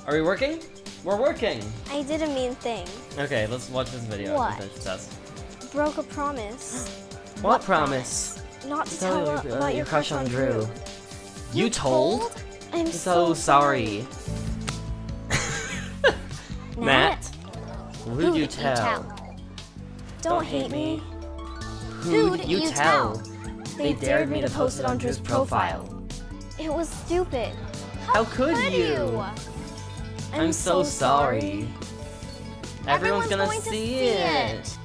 Are we working? We're working! I did a mean thing. Okay, let's watch this video. What? And finish this. Broke a promise. What promise? Not to tell about your crush on Drew. You told? I'm So sorry. Nat? Who'd you tell? Don't hate me. Who'd you tell? They dared me to post it on Drew's profile. It was stupid. How could you? I'm so sorry. Everyone's gonna see it.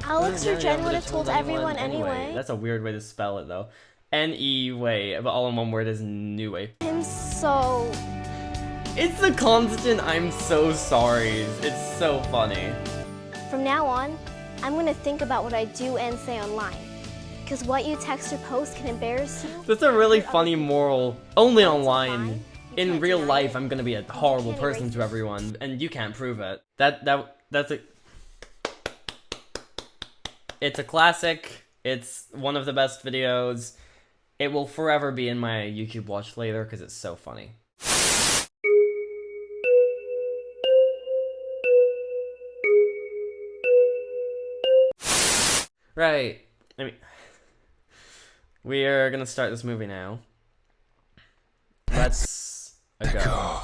Alex or Jen would have told everyone anyway. That's a weird way to spell it though. N-E-way, but all in one word is new way. I'm so... It's the constant I'm so sorry. It's so funny. From now on, I'm gonna think about what I do and say online. Because what you text or post can embarrass you. That's a really funny moral. Only online. In real life, I'm gonna be a horrible person to everyone, and you can't prove it. That's a... It's a classic. It's one of the best videos. It will forever be in my YouTube watch later because it's so funny. Right. I mean, we are gonna start this movie now. Let's go.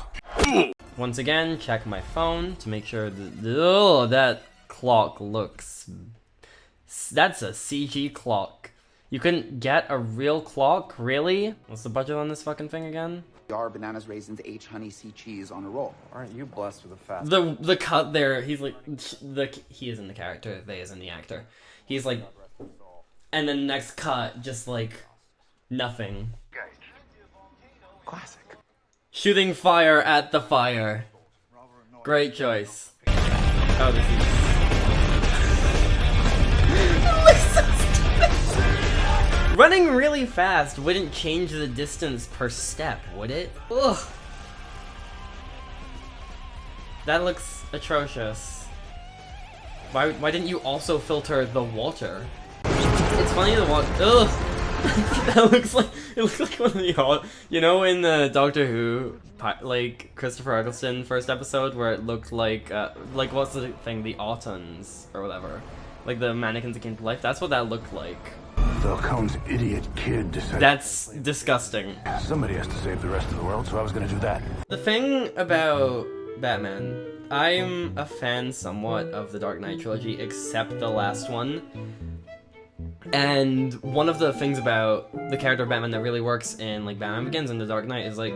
Once again, check my phone to make sure that that clock looks. That's a CG clock. You couldn't get a real clock, really? What's the budget on this fucking thing again? Bananas, raisins, H, honey, C, cheese on a roll. Aren't you blessed with a fast? The cut there, he's like he is in the character, they is in the actor. He's like, and then next cut, just like nothing. Classic. Shooting fire at the fire. Great choice. Oh, this is. Running really fast wouldn't change the distance per step, would it? Ugh. That looks atrocious. Why didn't you also filter the water? It's funny to watch. Ugh. That looks like one of the you know in the Doctor Who like Christopher Eccleston first episode where it looked like what's the thing, the Autons or whatever, like the mannequins that came to life. That's what that looked like. Falcone's idiot kid decided. That's disgusting. Somebody has to save the rest of the world, so I was gonna do that. The thing about Batman, I'm a fan somewhat of the Dark Knight trilogy, except the last one. And one of the things about the character of Batman that really works in like Batman Begins and The Dark Knight is like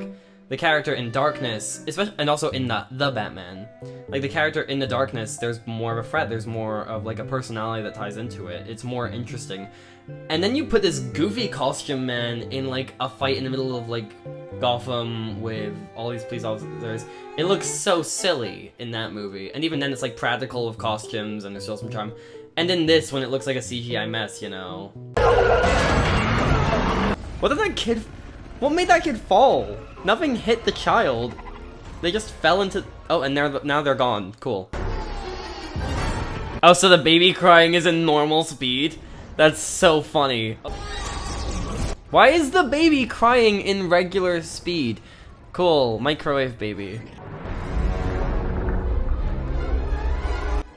the character in Darkness, especially, and also in the Batman, like the character in the Darkness, there's more of a threat, there's more of like a personality that ties into it. It's more interesting. And then you put this goofy costume man in like a fight in the middle of like Gotham with all these police officers. It looks so silly in that movie. And even then it's like practical with costumes and there's still some charm. And in this, when it looks like a CGI mess, you know. What made that kid fall? Nothing hit the child. They just fell into... Oh, and now they're gone. Cool. Oh, so the baby crying is in normal speed? That's so funny. Why is the baby crying in regular speed? Cool, microwave baby.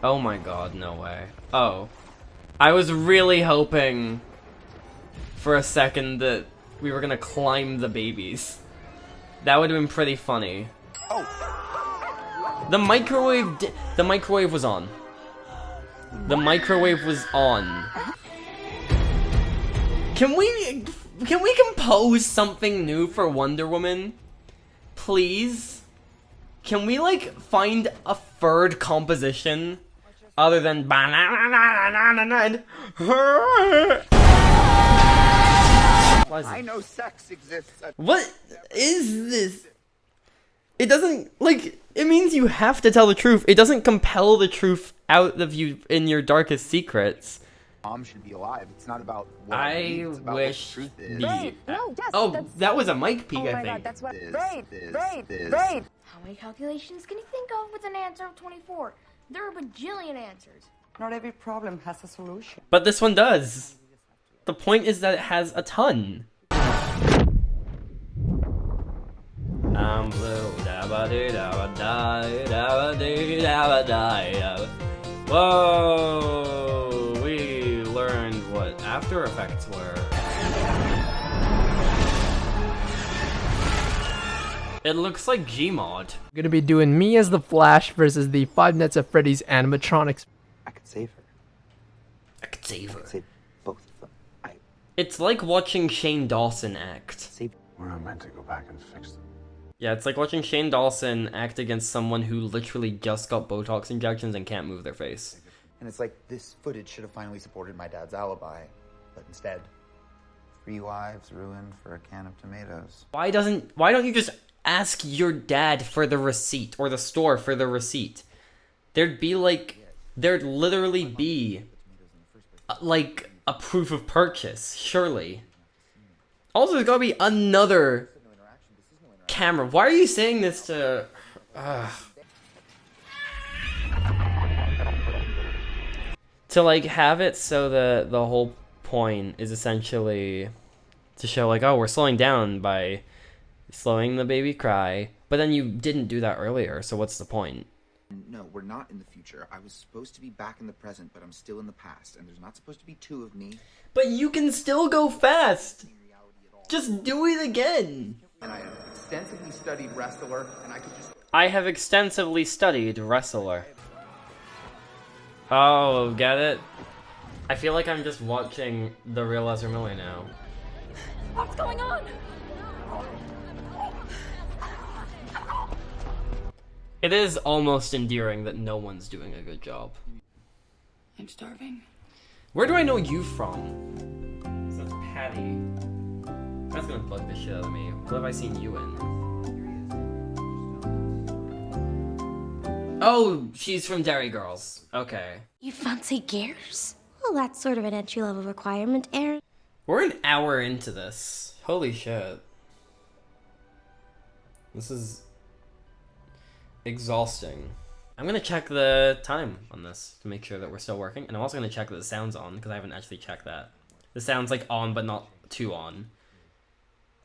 Oh my god, no way. Oh. I was really hoping for a second that we were gonna climb the babies. That would have been pretty funny. Oh. The microwave was on. The microwave was on. Can we compose something new for Wonder Woman? Please? Can we like find a third composition other than banana? I know sex exists. What is this? It doesn't, like, it means you have to tell the truth. It doesn't compel the truth out of you in your darkest secrets. Mom should be alive. It's not about what I it's about wish what the truth is. Right. No, yes, oh, that was a mic peek, oh I my think. God, that's what. This, Right, this, right, this. right. How many calculations can you think of with an answer of 24? There are a bajillion answers. Not every problem has a solution. But this one does. The point is that it has a ton. I'm blue, da ba Whoa! We learned what After Effects were. It looks like Gmod. I'm gonna be doing me as the Flash versus the Five Nights at Freddy's animatronics. I could save her. I could save her. Save both of them. It's like watching Shane Dawson act. We're not meant to go back and fix them. Yeah, it's like watching Shane Dawson act against someone who literally just got Botox injections and can't move their face. And it's like, this footage should have finally supported my dad's alibi. But instead, 3 lives ruined for a can of tomatoes. Why don't you just ask your dad for the receipt or the store for the receipt? There'd literally be like a proof of purchase, surely. Also, there's gotta be another camera. Why are you saying this to... To like have it so the whole point is essentially to show like, oh, we're slowing down by slowing the baby cry, but then you didn't do that earlier, so what's the point? No, we're not in the future. I was supposed to be back in the present, but I'm still in the past, and there's not supposed to be 2 of me. But you can still go fast! Just do it again! And I have extensively studied Wrestler, and I could just... I have extensively studied Wrestler. Oh, get it? I feel like I'm just watching The Real Ezra Miller now. What's going on? It is almost endearing that no one's doing a good job. I'm starving. Where do I know you from? So it's Patty. That's gonna bug the shit out of me. What have I seen you in? Oh, she's from Dairy Girls. Okay. You fancy gears? Well, that's sort of an entry-level requirement, Aaron. We're an hour into this. Holy shit. This is exhausting. I'm gonna check the time on this to make sure that we're still working, and I'm also gonna check that the sound's on because I haven't actually checked that. The sound's like on, but not too on.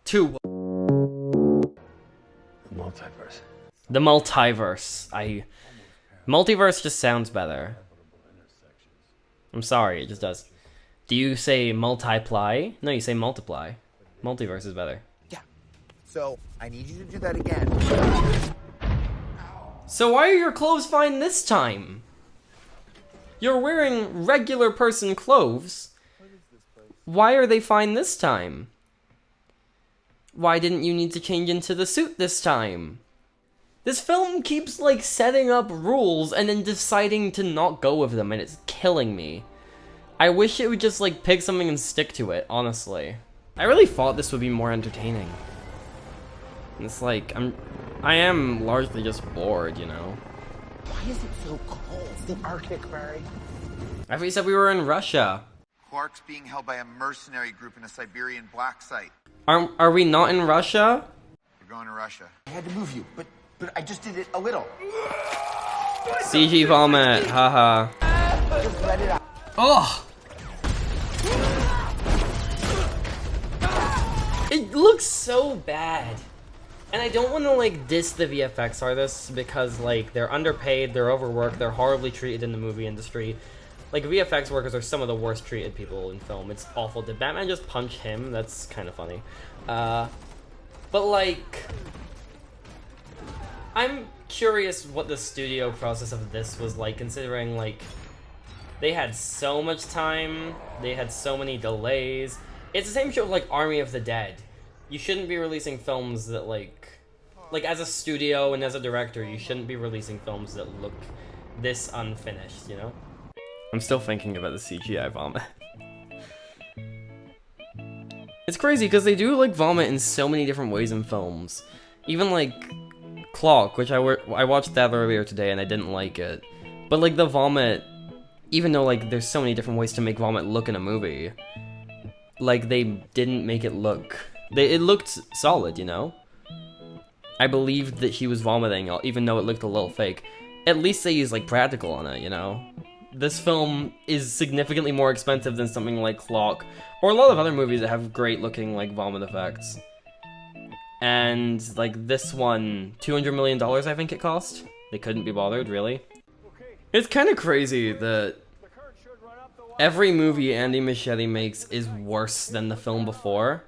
Too. The multiverse. The multiverse. Multiverse just sounds better. I'm sorry, it just does. Do you say multiply? No, you say multiply. Multiverse is better. Yeah. So, I need you to do that again. So why are your clothes fine this time? You're wearing regular person clothes. Why are they fine this time? Why didn't you need to change into the suit this time? This film keeps like setting up rules and then deciding to not go with them, and it's killing me. I wish it would just like pick something and stick to it, honestly. I really thought this would be more entertaining. It's like, I am largely just bored, you know? Why is it so cold? It's the Arctic, Barry. I thought you said we were in Russia. Clark's being held by a mercenary group in a Siberian black site. Are we not in Russia? We're going to Russia. I had to move you, but I just did it a little. CG vomit, haha. Just let it out. Ugh! It looks so bad. And I don't want to like diss the VFX artists because like they're underpaid, they're overworked, they're horribly treated in the movie industry. Like VFX workers are some of the worst treated people in film. It's awful. Did Batman just punch him? That's kind of funny. But like, I'm curious what the studio process of this was like, considering like they had so much time, they had so many delays. It's the same shit with like Army of the Dead. You shouldn't be releasing films that like as a studio and as a director, you shouldn't be releasing films that look this unfinished, you know? I'm still thinking about the CGI vomit. It's crazy because they do like vomit in so many different ways in films. Even like Clock, which I watched that earlier today and I didn't like it. But like the vomit, even though like there's so many different ways to make vomit look in a movie, like they didn't make it look. It looked solid, you know? I believed that he was vomiting, even though it looked a little fake. At least they used like practical on it, you know? This film is significantly more expensive than something like Clock, or a lot of other movies that have great looking like vomit effects. And like this one, $200 million I think it cost. They couldn't be bothered, really. It's kind of crazy that every movie Andy Muschietti makes is worse than the film before,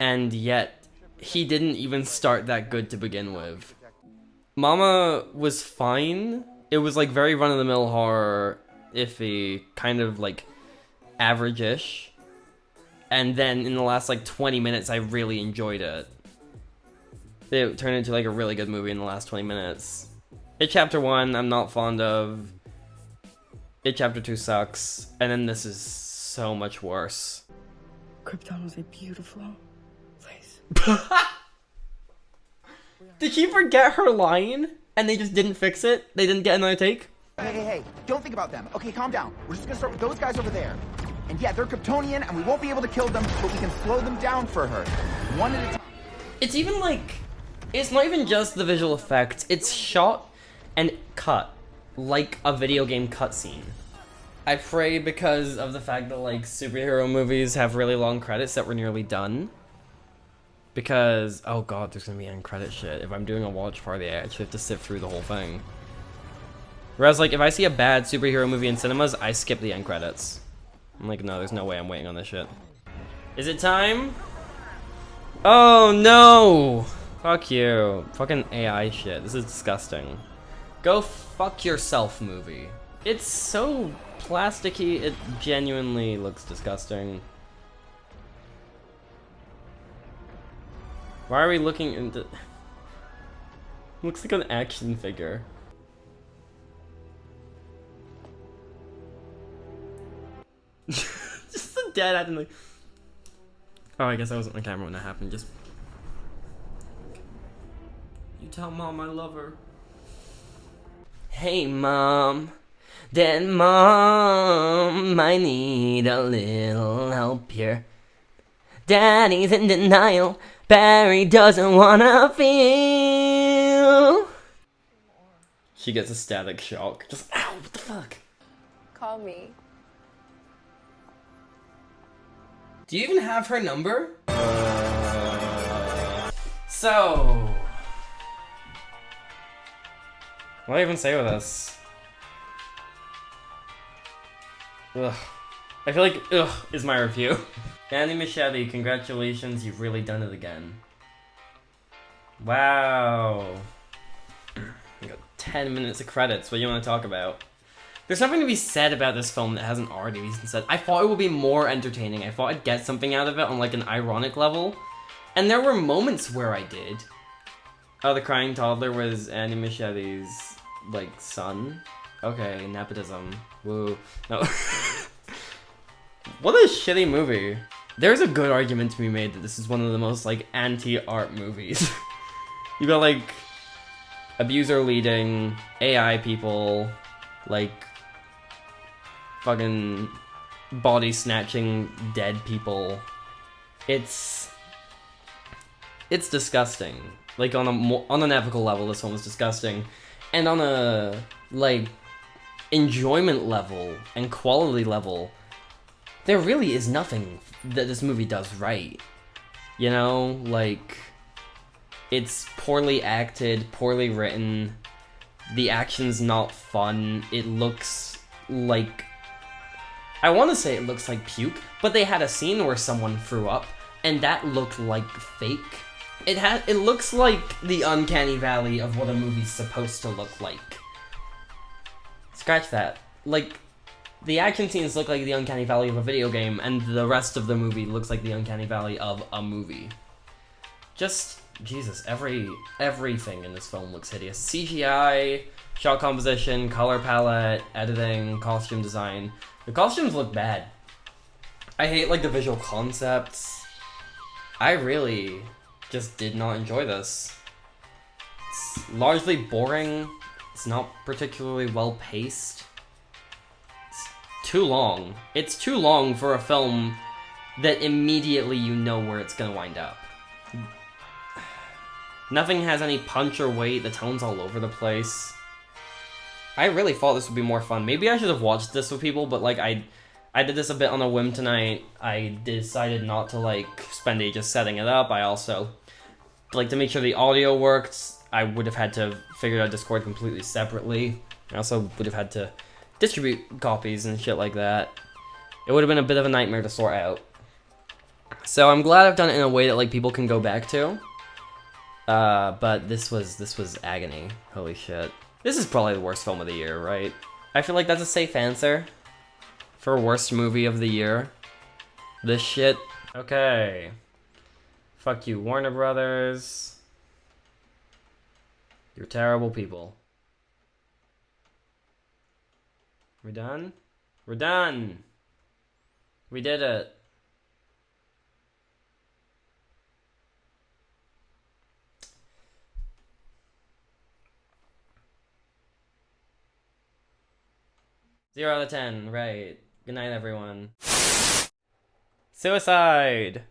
and yet he didn't even start that good to begin with. Mama was fine. It was like very run-of-the-mill horror, iffy, kind of like average-ish. And then in the last like 20 minutes, I really enjoyed it. It turned into like a really good movie in the last 20 minutes. It Chapter 1, I'm not fond of. It Chapter 2 sucks. And then this is so much worse. Krypton was a beautiful place. Did she forget her line? And they just didn't fix it? They didn't get another take? Hey, don't think about them. Okay, calm down. We're just gonna start with those guys over there. And yeah, they're Kryptonian, and we won't be able to kill them, but we can slow them down for her. One at a time. It's even like, it's not even just the visual effects, it's shot and cut like a video game cutscene. I pray because of the fact that like superhero movies have really long credits that we're nearly done. Because, oh god, there's gonna be end credit shit. If I'm doing a watch party, I actually have to sit through the whole thing. Whereas like, if I see a bad superhero movie in cinemas, I skip the end credits. I'm like, no, there's no way I'm waiting on this shit. Is it time? Oh no! Fuck you. Fucking AI shit. This is disgusting. Go fuck yourself, movie. It's so plasticky, it genuinely looks disgusting. Why are we looking into... Looks like an action figure. Just the dead acting like... Oh, I guess I wasn't on camera when that happened, just... You tell Mom I love her. Hey Mom, Dad, Mom, I need a little help here. Daddy's in denial, Barry doesn't wanna feel. She gets a static shock, just ow, what the fuck? Call me. Do you even have her number? So... What do I even say with this? Ugh. I feel like ugh is my review. Andy Muschietti, congratulations, you've really done it again. Wow. We got 10 minutes of credits, what do you want to talk about? There's nothing to be said about this film that hasn't already been said. I thought it would be more entertaining. I thought I'd get something out of it on like an ironic level. And there were moments where I did. Oh, the crying toddler was Andy Muschietti's, like, son? Okay, nepotism. Woo. No. What a shitty movie. There's a good argument to be made that this is one of the most, like, anti-art movies. You got, like, abuser leading, AI people, like, fucking body snatching dead people. It's disgusting. Like, on an ethical level, this one was disgusting. And on a, like, enjoyment level and quality level, there really is nothing that this movie does right. You know? Like, it's poorly acted, poorly written, the action's not fun, it looks like... I want to say it looks like puke, but they had a scene where someone threw up, and that looked like fake. It looks like the uncanny valley of what a movie's supposed to look like. Scratch that. Like, the action scenes look like the uncanny valley of a video game, and the rest of the movie looks like the uncanny valley of a movie. Just, Jesus, everything in this film looks hideous. CGI, shot composition, color palette, editing, costume design. The costumes look bad. I hate, like, the visual concepts. I really just did not enjoy this. It's largely boring. It's not particularly well paced. It's too long. It's too long for a film that immediately you know where it's gonna wind up. Nothing has any punch or weight. The tone's all over the place. I really thought this would be more fun. Maybe I should have watched this with people, but like I did this a bit on a whim tonight. I decided not to like spend ages setting it up. I also like to make sure the audio worked, I would have had to figure out Discord completely separately. I also would have had to distribute copies and shit like that. It would have been a bit of a nightmare to sort out. So I'm glad I've done it in a way that like people can go back to. But this was agony. Holy shit. This is probably the worst film of the year, right? I feel like that's a safe answer for worst movie of the year. This shit. Okay. Fuck you, Warner Brothers. You're terrible people. We done? We're done! We did it. Zero out of 10, right. Good night, everyone. Suicide!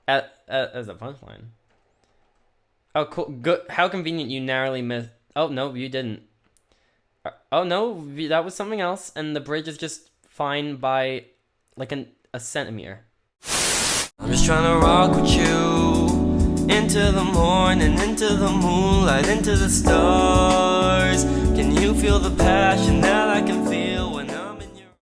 As a punchline. Oh, cool. Good. How convenient you narrowly missed. Oh, no, you didn't. Oh, no, that was something else, and the bridge is just fine by, like, a centimeter. I'm just trying to rock with you into the morning, into the moonlight, into the stars. Can you feel the passion that I can feel?